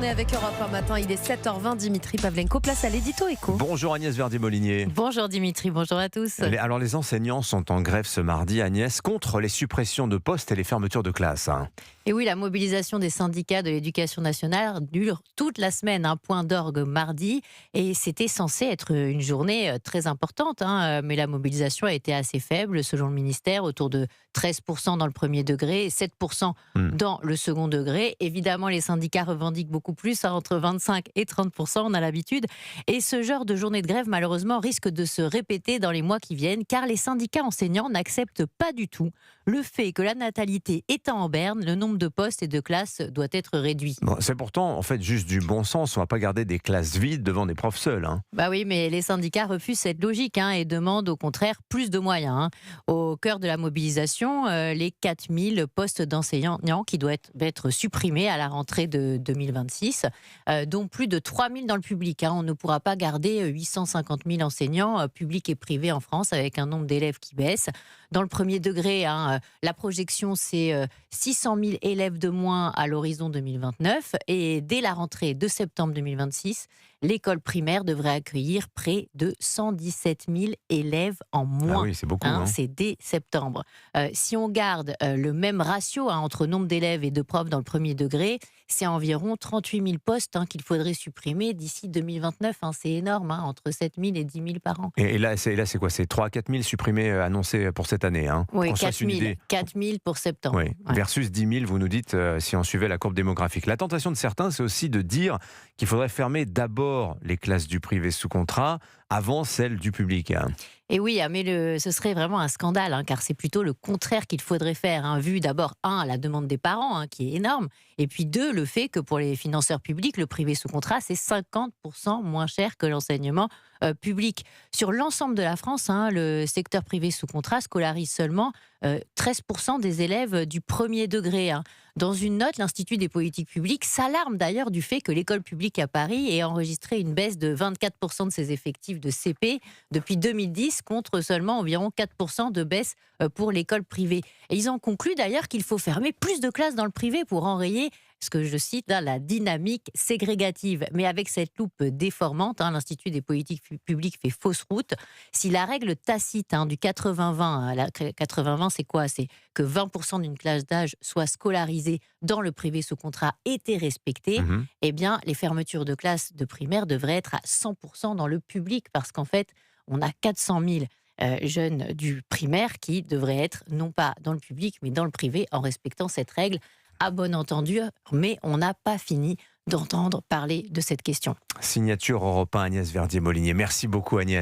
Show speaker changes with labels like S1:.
S1: journée avec Europe 1 matin. Il est 7h20. Dimitri Pavlenko, place à l'édito éco.
S2: Bonjour Agnès Verdier-Molinier.
S3: Bonjour Dimitri, bonjour à tous.
S2: Alors les enseignants sont en grève ce mardi, Agnès, contre les suppressions de postes et les fermetures de classes.
S3: Et oui, la mobilisation des syndicats de l'éducation nationale dure toute la semaine. Un point d'orgue mardi. Et c'était censé être une journée très importante. Mais la mobilisation a été assez faible, selon le ministère, autour de 13% dans le premier degré et 7% dans le second degré. Évidemment, les syndicats revendiquent beaucoup plus, entre 25 et 30%, on a l'habitude. Et ce genre de journée de grève, malheureusement, risque de se répéter dans les mois qui viennent, car les syndicats enseignants n'acceptent pas du tout le fait que la natalité étant en berne, le nombre de postes et de classes doit être réduit.
S2: Bon, c'est pourtant en fait juste du bon sens. On ne va pas garder des classes vides devant des profs seuls.
S3: Bah oui, mais les syndicats refusent cette logique et demandent au contraire plus de moyens. Au cœur de la mobilisation, les 4000 postes d'enseignants qui doivent être supprimés à la rentrée de 2026, dont plus de 3000 dans le public. On ne pourra pas garder 850 000 enseignants publics et privés en France avec un nombre d'élèves qui baisse. Dans le premier degré, la projection, c'est 600 000 élèves de moins à l'horizon 2029. Et dès la rentrée de septembre 2026, l'école primaire devrait accueillir près de 117 000 élèves en moins.
S2: Ah oui, c'est beaucoup.
S3: C'est dès septembre. Si on garde le même ratio entre nombre d'élèves et de profs dans le premier degré, c'est environ 38 000 postes qu'il faudrait supprimer d'ici 2029. C'est énorme, entre 7 000 et 10 000 par an.
S2: Et là, c'est quoi? C'est 3 à 4 000 supprimés annoncés pour cette année.
S3: Oui, 4 000 pour septembre.
S2: Oui. Ouais. Versus 10 000, vous nous dites, si on suivait la courbe démographique. La tentation de certains, c'est aussi de dire qu'il faudrait fermer d'abord les classes du privé sous contrat avant celles du public.
S3: Et oui, mais ce serait vraiment un scandale, car c'est plutôt le contraire qu'il faudrait faire, vu d'abord, la demande des parents, qui est énorme, et puis deux, le fait que pour les financeurs publics, le privé sous contrat, c'est 50% moins cher que l'enseignement public. Sur l'ensemble de la France, le secteur privé sous contrat scolarise seulement 13% des élèves du premier degré. Dans une note, l'Institut des politiques publiques s'alarme d'ailleurs du fait que l'école publique à Paris ait enregistré une baisse de 24% de ses effectifs de CP depuis 2010, contre seulement environ 4% de baisse pour l'école privée. Et ils en concluent d'ailleurs qu'il faut fermer plus de classes dans le privé pour enrayer ce que je cite, la dynamique ségrégative. Mais avec cette loupe déformante, l'Institut des politiques publiques fait fausse route. Si la règle tacite du 80-20, 80-20 c'est quoi? C'est que 20% d'une classe d'âge soit scolarisée dans le privé sous contrat était respectée, eh bien les fermetures de classes de primaire devraient être à 100% dans le public, parce qu'en fait, on a 400 000 jeunes du primaire qui devraient être non pas dans le public, mais dans le privé, en respectant cette règle. À bon entendu, mais on n'a pas fini d'entendre parler de cette question.
S2: Signature Europe 1, Agnès Verdier-Molinier. Merci beaucoup Agnès.